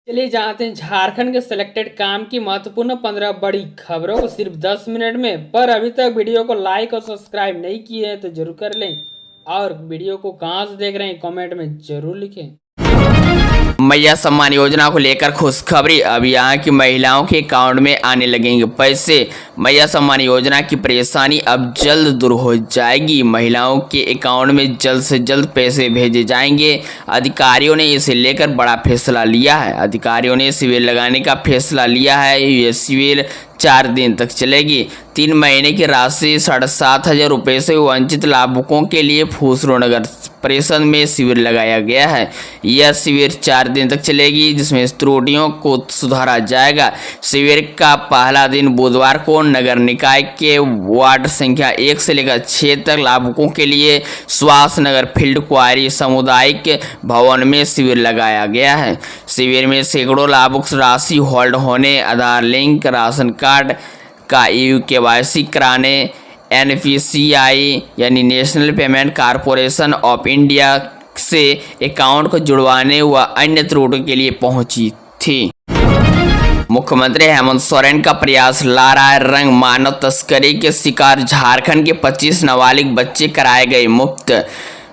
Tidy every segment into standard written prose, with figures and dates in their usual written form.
चलिए जानते हैं झारखंड के सिलेक्टेड काम की महत्वपूर्ण 15 बड़ी खबरों को सिर्फ 10 मिनट में। पर अभी तक वीडियो को लाइक और सब्सक्राइब नहीं किए हैं तो जरूर कर लें, और वीडियो को कहां से देख रहे हैं कमेंट में जरूर लिखें। मैया सम्मान योजना को लेकर खुशखबरी। अब यहाँ की महिलाओं के अकाउंट में आने लगेंगे पैसे। मैया सम्मान योजना की परेशानी अब जल्द दूर हो जाएगी। महिलाओं के अकाउंट में जल्द से जल्द पैसे भेजे जाएंगे। अधिकारियों ने इसे लेकर बड़ा फैसला लिया है। अधिकारियों ने शिविर लगाने का फैसला लिया है। ये शिविर 4 दिन तक चलेगी। 3 महीने की राशि 7,500 रुपये से वंचित लाभुकों के लिए फूसरो नगर परिषद में शिविर लगाया गया है। यह शिविर 4 दिन तक चलेगी, जिसमें त्रुटियों को सुधारा जाएगा। शिविर का पहला दिन बुधवार को नगर निकाय के वार्ड संख्या 1 से लेकर 6 तक लाभुकों के लिए स्वास्थ्य नगर फील्ड क्वारी सामुदायिक भवन में शिविर लगाया गया है। शिविर में सैकड़ों लाभुक राशि होल्ड होने, आधार लिंक, राशन कार्ड का KYC कराने, NPCI यानी national payment corporation of India से अकाउंट को जुड़वाने व अन्य त्रुटियों के लिए पहुंची थी। मुख्यमंत्री हेमंत सोरेन का प्रयास ला रहा है रंग। मानव तस्करी के शिकार झारखंड के 25 नाबालिग बच्चे कराए गए मुक्त।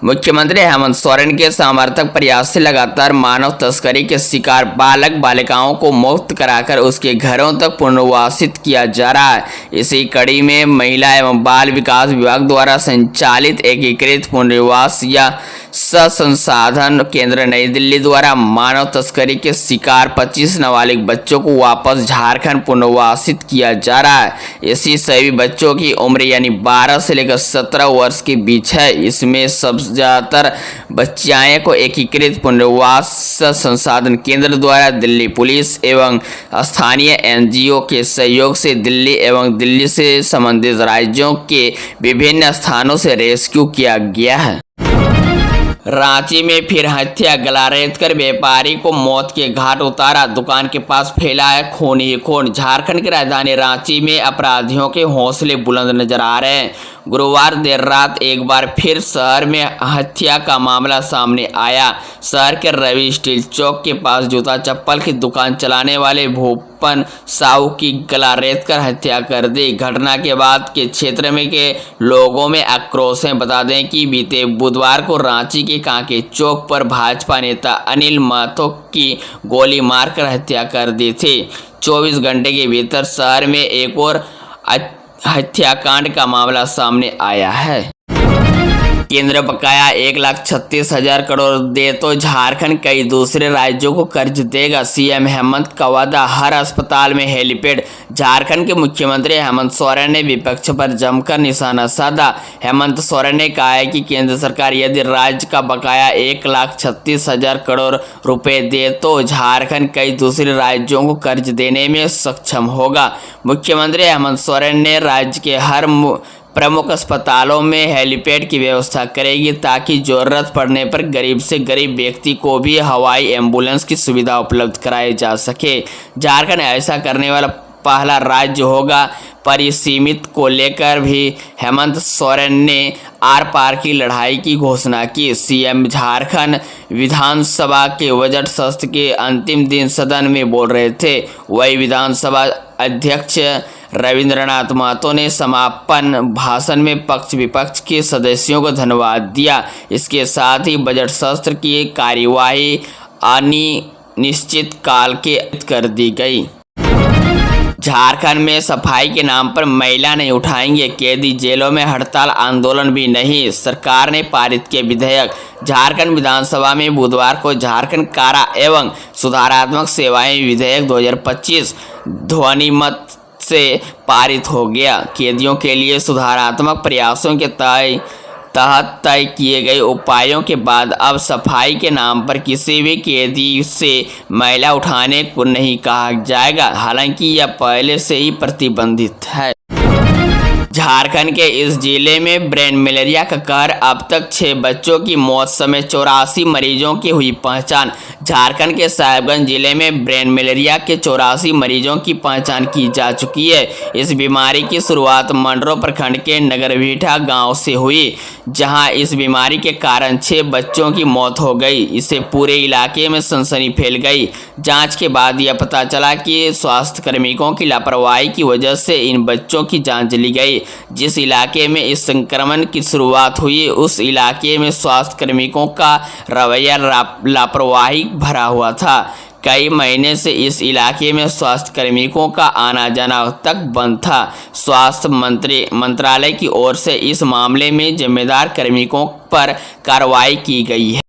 मुख्यमंत्री हेमंत सोरेन के समर्थक प्रयास से लगातार मानव तस्करी के शिकार बालक बालिकाओं को मुक्त कराकर उसके घरों तक पुनर्वासित किया जा रहा है। इसी कड़ी में महिला एवं बाल विकास विभाग द्वारा संचालित एकीकृत पुनर्वास या संसाधन केंद्र नई दिल्ली द्वारा मानव तस्करी के शिकार 25 नाबालिग बच्चों को वापस झारखंड पुनर्वासित किया जा रहा है। इसी सभी बच्चों की उम्र यानी 12 से लेकर 17 वर्ष के बीच है। इसमें सबसे ज़्यादातर बच्चियां को एकीकृत पुनर्वास संसाधन केंद्र द्वारा दिल्ली पुलिस एवं स्थानीय NGO के सहयोग से दिल्ली एवं दिल्ली से संबंधित राज्यों के विभिन्न स्थानों से रेस्क्यू किया गया है। रांची में फिर हत्या, गला रेत कर व्यापारी को मौत के घाट उतारा। दुकान के पास फैला है खून ही खून। झारखंड की राजधानी रांची में अपराधियों के हौसले बुलंद नजर आ रहे हैं। गुरुवार देर रात एक बार फिर शहर में हत्या का मामला सामने आया। शहर के रवि स्टील चौक के पास जूता चप्पल की दुकान चलाने वाले भूपन साहू की गला रेत कर हत्या कर दी। घटना के बाद के क्षेत्र में के लोगों में आक्रोश है। बता दें कि बीते बुधवार को रांची के कांके चौक पर भाजपा नेता अनिल महतो की गोली मारकर हत्या कर दी थी। 24 घंटे के भीतर शहर में एक और हत्याकांड का मामला सामने आया है। केंद्र बकाया 1,36,000 करोड़ दे तो झारखंड कई दूसरे राज्यों को कर्ज देगा। CM हेमंत का वादा, हर अस्पताल में हेलीपैड। झारखंड के मुख्यमंत्री हेमंत सोरेन ने विपक्ष पर जमकर निशाना साधा। हेमंत सोरेन ने कहा है कि केंद्र सरकार यदि राज्य का बकाया 1,36,000 करोड़ रुपए दे तो झारखंड कई दूसरे राज्यों को कर्ज देने में सक्षम होगा। मुख्यमंत्री हेमंत सोरेन ने राज्य के हर प्रमुख अस्पतालों में हेलीपैड की व्यवस्था करेगी, ताकि जरूरत पड़ने पर गरीब से गरीब व्यक्ति को भी हवाई एम्बुलेंस की सुविधा उपलब्ध कराई जा सके। झारखंड ऐसा करने वाला पहला राज्य होगा। परिसीमित को लेकर भी हेमंत सोरेन ने आर पार की लड़ाई की घोषणा की। CM झारखंड विधानसभा के बजट सत्र के अंतिम दिन सदन में बोल रहे थे। वही विधानसभा अध्यक्ष रविंद्रनाथ महतो ने समापन भाषण में पक्ष विपक्ष के सदस्यों को धन्यवाद दिया। इसके साथ ही बजट सत्र की कार्यवाही अनिश्चित काल के कर दी गई। झारखंड में सफाई के नाम पर महिला नहीं उठाएंगे कैदी, जेलों में हड़ताल आंदोलन भी नहीं। सरकार ने पारित किया विधेयक। झारखंड विधानसभा में बुधवार को झारखंड कारा एवं सुधारात्मक सेवाएं विधेयक 2025 ध्वनिमत से पारित हो गया। कैदियों के लिए सुधारात्मक प्रयासों के तहत तय किए गए उपायों के बाद अब सफाई के नाम पर किसी भी कैदी से महिला उठाने को नहीं कहा जाएगा। हालांकि यह पहले से ही प्रतिबंधित है। झारखंड के इस जिले में ब्रेन मलेरिया का कहर। अब तक 6 बच्चों की मौत समेत 84 मरीजों की हुई पहचान। झारखंड के साहिबगंज जिले में ब्रेन मलेरिया के 84 मरीजों की पहचान की जा चुकी है। इस बीमारी की शुरुआत मंडरो प्रखंड के नगरभीठा गांव से हुई, जहां इस बीमारी के कारण 6 बच्चों की मौत हो गई। इससे पूरे इलाके में सनसनी फैल गई। जांच के बाद यह पता चला कि स्वास्थ्य कार्मिकों की लापरवाही की वजह से इन बच्चों की जान चली गई। जिस इलाके में इस संक्रमण की शुरुआत हुई उस इलाके में स्वास्थ्य कार्मिकों का रवैया लापरवाही भरा हुआ था। कई महीने से इस इलाके में स्वास्थ्य कार्मिकों का आना जाना तक बंद था। स्वास्थ्य मंत्रालय की ओर से इस मामले में जिम्मेदार कार्मिकों पर कार्रवाई की गई है।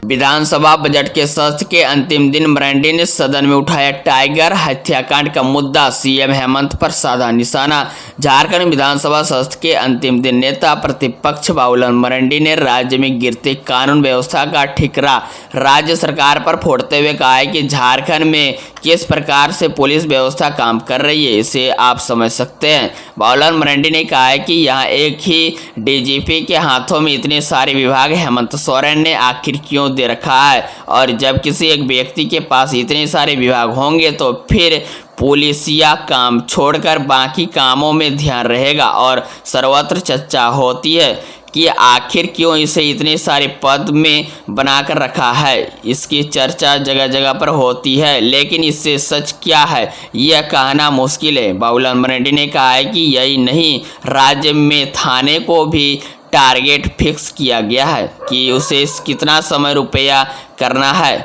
विधानसभा बजट के सत्र के अंतिम दिन मरांडी ने सदन में उठाया टाइगर हत्याकांड का मुद्दा। सीएम हेमंत पर साधा निशाना। झारखंड विधानसभा सत्र के अंतिम दिन नेता प्रतिपक्ष बाबूलाल मरांडी ने राज्य में गिरते कानून व्यवस्था का ठिकरा राज्य सरकार पर फोड़ते हुए कहा है कि झारखंड में किस प्रकार से पुलिस व्यवस्था काम कर रही है इसे आप समझ सकते हैं। बाबूलाल मरांडी ने कहा है कि यहाँ एक ही डीजीपी के हाथों में इतने सारे विभाग हेमंत सोरेन ने आखिर क्यों दे रखा है, और जब किसी एक व्यक्ति के पास इतने सारे विभाग होंगे तो फिर पुलिसिया काम छोड़कर बाकी कामों में ध्यान रहेगा। और सर्वत्र चर्चा होती है कि आखिर क्यों इसे इतने सारे पद में बनाकर रखा है। इसकी चर्चा जगह जगह पर होती है, लेकिन इससे सच क्या है यह कहना मुश्किल है। बाबूलाल मरांडी ने कहा है कि यही नहीं, राज्य में थाने को भी टारगेट फिक्स किया गया है कि उसे कितना समय रुपया करना है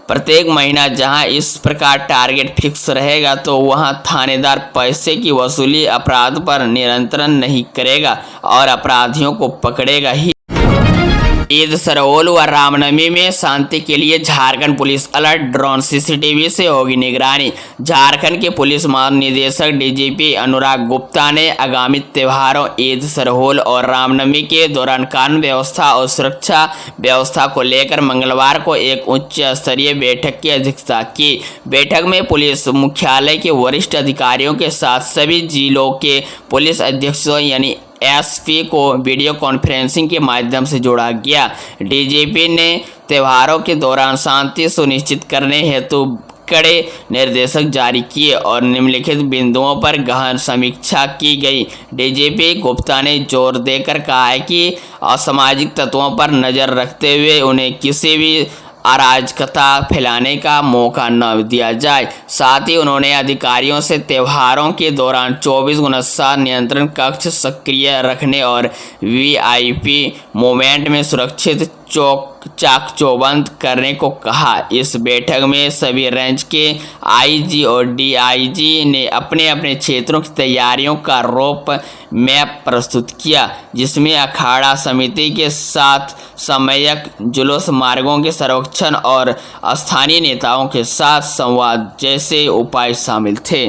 प्रत्येक महीना। जहां इस प्रकार टारगेट फिक्स रहेगा तो वहां थानेदार पैसे की वसूली अपराध पर नियंत्रण नहीं करेगा और अपराधियों को पकड़ेगा ही। ईद सरहोल व रामनवमी में शांति के लिए Jharkhand police alert. Drone CCTV से होगी निगरानी। झारखंड के पुलिस महानिदेशक डीजीपी अनुराग गुप्ता ने आगामी त्योहारों ईद सरहोल और रामनवमी के दौरान कानून व्यवस्था और सुरक्षा व्यवस्था को लेकर मंगलवार को एक उच्च स्तरीय बैठक की अध्यक्षता की। बैठक में पुलिस मुख्यालय के वरिष्ठ अधिकारियों के साथ सभी जिलों के पुलिस अधीक्षकों यानी एसपी को वीडियो कॉन्फ्रेंसिंग के माध्यम से जोड़ा गया। डीजीपी ने त्योहारों के दौरान शांति सुनिश्चित करने हेतु कड़े निर्देशक जारी किए और निम्नलिखित बिंदुओं पर गहन समीक्षा की गई। डीजीपी गुप्ता ने जोर देकर कहा है कि असामाजिक तत्वों पर नज़र रखते हुए उन्हें किसी भी अराजकता फैलाने का मौका न दिया जाए। साथ ही उन्होंने अधिकारियों से त्योहारों के दौरान 24x7 नियंत्रण कक्ष सक्रिय रखने और वीआईपी मूवमेंट में सुरक्षित चाक चौबंद करने को कहा। इस बैठक में सभी रेंज के आईजी और डीआईजी ने अपने अपने क्षेत्रों की तैयारियों का रोड मैप प्रस्तुत किया, जिसमें अखाड़ा समिति के साथ समयक जुलूस मार्गों के संरक्षण और स्थानीय नेताओं के साथ संवाद जैसे उपाय शामिल थे।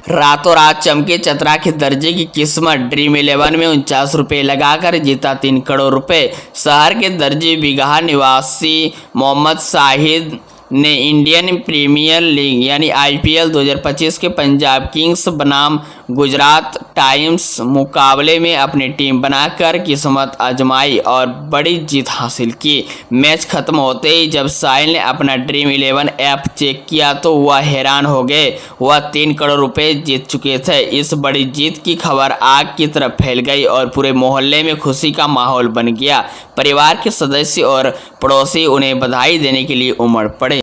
रातों रात चमके चतरा के दर्जे की किस्मत। ड्रीम 11 में 49 रुपये लगाकर जीता 3 करोड़ रुपए। शहर के दर्जे बिगहा निवासी मोहम्मद शाहिद ने इंडियन प्रीमियर लीग यानी आईपीएल 2025 के पंजाब किंग्स बनाम गुजरात टाइम्स मुकाबले में अपनी टीम बनाकर किस्मत आजमाई और बड़ी जीत हासिल की। मैच खत्म होते ही जब साहिल ने अपना ड्रीम 11 ऐप चेक किया तो वह हैरान हो गए। वह 3 करोड़ रुपए जीत चुके थे। इस बड़ी जीत की खबर आग की तरफ फैल गई और पूरे मोहल्ले में खुशी का माहौल बन गया। परिवार के सदस्य और पड़ोसी उन्हें बधाई देने के लिए उमड़ पड़े।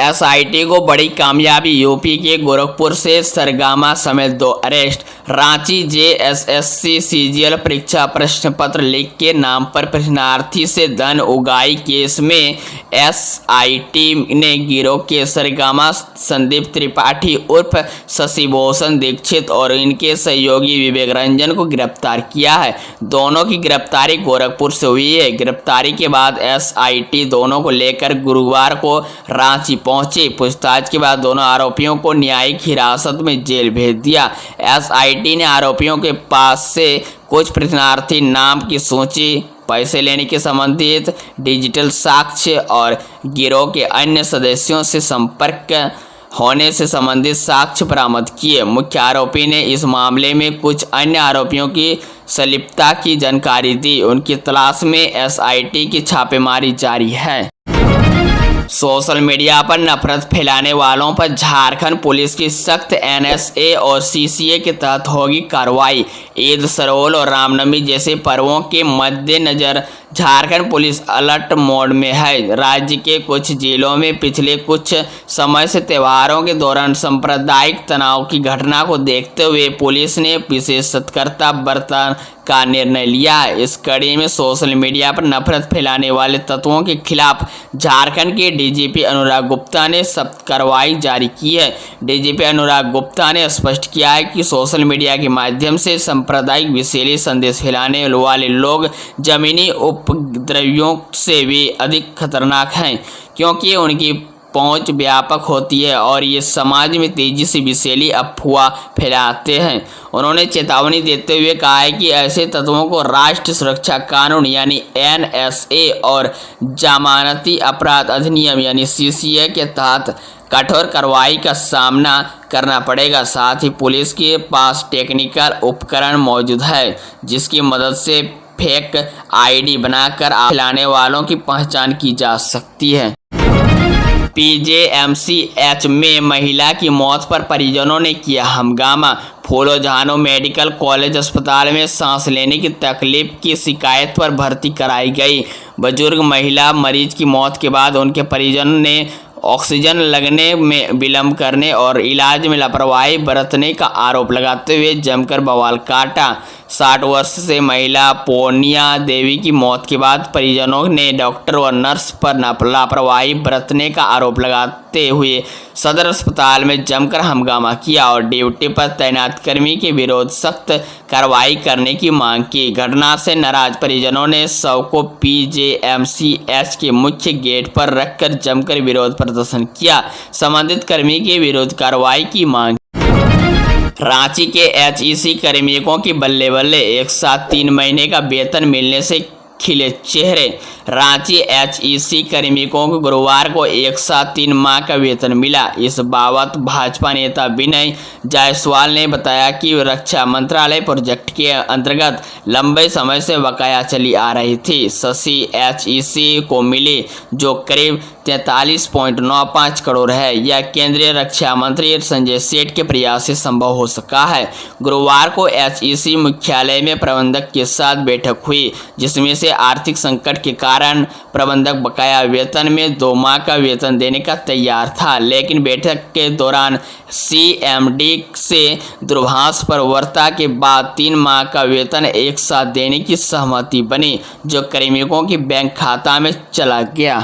एसआईटी को बड़ी कामयाबी। यूपी के गोरखपुर से सरगना समेत 2 अरेस्ट। रांची जेएसएससी सीजीएल परीक्षा प्रश्न पत्र लीक के नाम पर प्रश्नार्थी से धन उगाही केस में एसआईटी ने गिरोह के सरगना संदीप त्रिपाठी उर्फ शशिभूषण दीक्षित और इनके सहयोगी विवेक रंजन को गिरफ्तार किया है। दोनों की गिरफ्तारी गोरखपुर से हुई है। गिरफ्तारी के बाद एसआईटी दोनों को लेकर गुरुवार को रांची पहुंचे। पूछताछ के बाद दोनों आरोपियों को न्यायिक हिरासत में जेल भेज दिया। एसआईटी ने आरोपियों के पास से कुछ प्रश्नार्थी नाम की सूची, पैसे लेने के संबंधित डिजिटल साक्ष्य और गिरोह के अन्य सदस्यों से संपर्क होने से संबंधित साक्ष्य बरामद किए। मुख्य आरोपी ने इस मामले में कुछ अन्य आरोपियों की संलिप्तता की जानकारी दी। उनकी तलाश में एसआईटी की छापेमारी जारी है। सोशल मीडिया पर नफरत फैलाने वालों पर झारखंड पुलिस की सख्त एनएसए और सीसीए के तहत होगी कार्रवाई। ईद, सरोल और रामनवमी जैसे पर्वों के मद्देनजर झारखंड पुलिस अलर्ट मोड में है। राज्य के कुछ जिलों में पिछले कुछ समय से त्योहारों के दौरान सांप्रदायिक तनाव की घटना को देखते हुए पुलिस ने विशेष सतर्कता बरतने का निर्णय लिया है। इस कड़ी में सोशल मीडिया पर नफरत फैलाने वाले तत्वों के खिलाफ झारखंड के डीजीपी अनुराग गुप्ता ने सख्त कार्रवाई जारी की है। डीजीपी अनुराग गुप्ता ने स्पष्ट किया है कि सोशल मीडिया के माध्यम से सांप्रदायिक विषैले संदेश फैलाने वाले लोग जमीनी उपद्रवियों से भी अधिक खतरनाक हैं, क्योंकि उनकी पहुंच व्यापक होती है और ये समाज में तेजी से विषैली अफवाह फैलाते हैं। उन्होंने चेतावनी देते हुए कहा है कि ऐसे तत्वों को राष्ट्रीय सुरक्षा कानून यानी NSA और जमानती अपराध अधिनियम यानी CCA के तहत कठोर कार्रवाई का सामना करना पड़ेगा। साथ ही पुलिस के पास टेक्निकल उपकरण मौजूद है, जिसकी मदद से फेक ID बनाकर फैलाने वालों की पहचान की जा सकती है। PJMCH में महिला की मौत पर परिजनों ने किया हंगामा। फूलो झानो मेडिकल कॉलेज अस्पताल में सांस लेने की तकलीफ की शिकायत पर भर्ती कराई गई बुजुर्ग महिला मरीज की मौत के बाद उनके परिजन ने ऑक्सीजन लगने में विलंब करने और इलाज में लापरवाही बरतने का आरोप लगाते हुए जमकर बवाल काटा। 60 वर्ष से महिला पोनिया देवी की मौत के बाद परिजनों ने डॉक्टर व नर्स पर लापरवाही बरतने का आरोप लगाते हुए सदर अस्पताल में जमकर हंगामा किया और ड्यूटी पर तैनात कर्मी के विरुद्ध सख्त कार्रवाई करने की मांग की। घटना से नाराज परिजनों ने शव को PJMCH के मुख्य गेट पर रखकर जमकर विरोध प्रदर्शन किया। संबंधित कर्मी के विरुद्ध कार्रवाई की मांग। रांची के HEC कार्मिकों की बल्ले बल्ले, एक साथ 3 महीने का वेतन मिलने से खिले चेहरे। रांची HEC कार्मिकों को गुरुवार को एक साथ 3 माह का वेतन मिला। इस बाबत भाजपा नेता विनय जायसवाल ने बताया कि रक्षा मंत्रालय प्रोजेक्ट के अंतर्गत लंबे समय से बकाया चली आ रही थी। शशि HEC को मिली, जो करीब 43.95 करोड़ है। यह केंद्रीय रक्षा मंत्री संजय सेठ के प्रयास से संभव हो सका है। गुरुवार को HEC मुख्यालय में प्रबंधक के साथ बैठक हुई, जिसमें से आर्थिक संकट के कारण प्रबंधक बकाया वेतन में 2 माह का वेतन देने का तैयार था, लेकिन बैठक के दौरान CMD से दूरभाष पर वार्ता के बाद 3 माह का वेतन एक साथ देने की सहमति बनी, जो कार्मिकों के बैंक खाता में चला गया।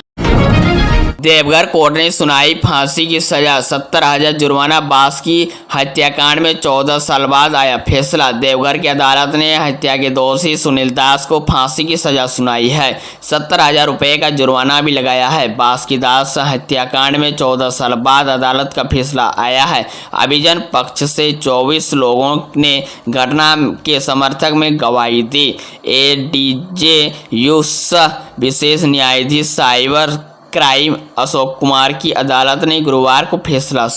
देवघर कोर्ट ने सुनाई फांसी की सजा, 70,000 जुर्माना। बास की हत्याकांड में 14 साल बाद आया फैसला। देवघर की अदालत ने हत्या के दोषी सुनील दास को फांसी की सजा सुनाई है। 70,000 रुपये का जुर्माना भी लगाया है। बास की दास हत्याकांड में 14 साल बाद अदालत का फैसला आया है। अभिजन पक्ष से 24 लोगों ने घटना के समर्थक में गवाही दी। ADJ विशेष न्यायाधीश साइबर क्राइम अशोक कुमार की अदालत ने गुरुवार को फैसला।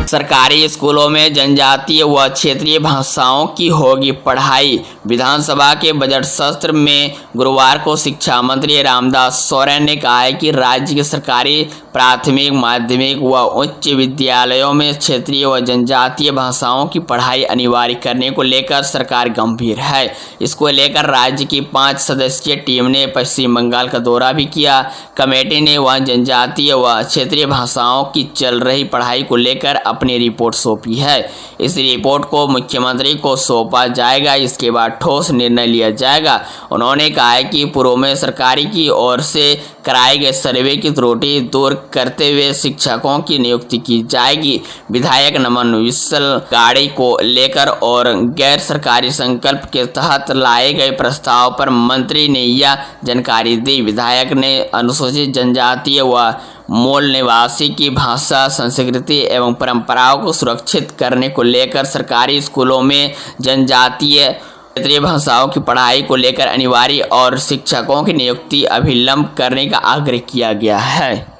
सरकारी स्कूलों में जनजातीय व क्षेत्रीय भाषाओं की होगी पढ़ाई। विधानसभा के बजट सत्र में गुरुवार को शिक्षा मंत्री रामदास सोरेन ने कहा है कि राज्य के सरकारी प्राथमिक, माध्यमिक व उच्च विद्यालयों में क्षेत्रीय व जनजातीय भाषाओं की पढ़ाई अनिवार्य करने को लेकर सरकार गंभीर है। इसको लेकर राज्य की 5 सदस्यीय टीम ने पश्चिम बंगाल का दौरा भी किया। कमेटी ने वहां जनजातीय व क्षेत्रीय भाषाओं की चल रही पढ़ाई को लेकर अपनी रिपोर्ट सौंपी है। इस रिपोर्ट को मुख्यमंत्री को सौंपा जाएगा। इसके बाद ठोस निर्णय लिया जाएगा। उन्होंने कहा है कि पूर्व में सरकारी की ओर से कराए गए सर्वे की त्रुटि दूर करते हुए शिक्षकों की नियुक्ति की जाएगी। विधायक नमन विसल गाड़ी को लेकर और गैर सरकारी संकल्प के तहत लाए गए प्रस्ताव पर मंत्री ने यह जानकारी दी। विधायक ने अनुसूचित जनजातीय व मूल निवासी की भाषा, संस्कृति एवं परंपराओं को सुरक्षित करने को लेकर सरकारी स्कूलों में जनजातीय क्षेत्रीय भाषाओं की पढ़ाई को लेकर अनिवार्य और शिक्षकों की नियुक्ति अभिलंब करने का आग्रह किया गया है।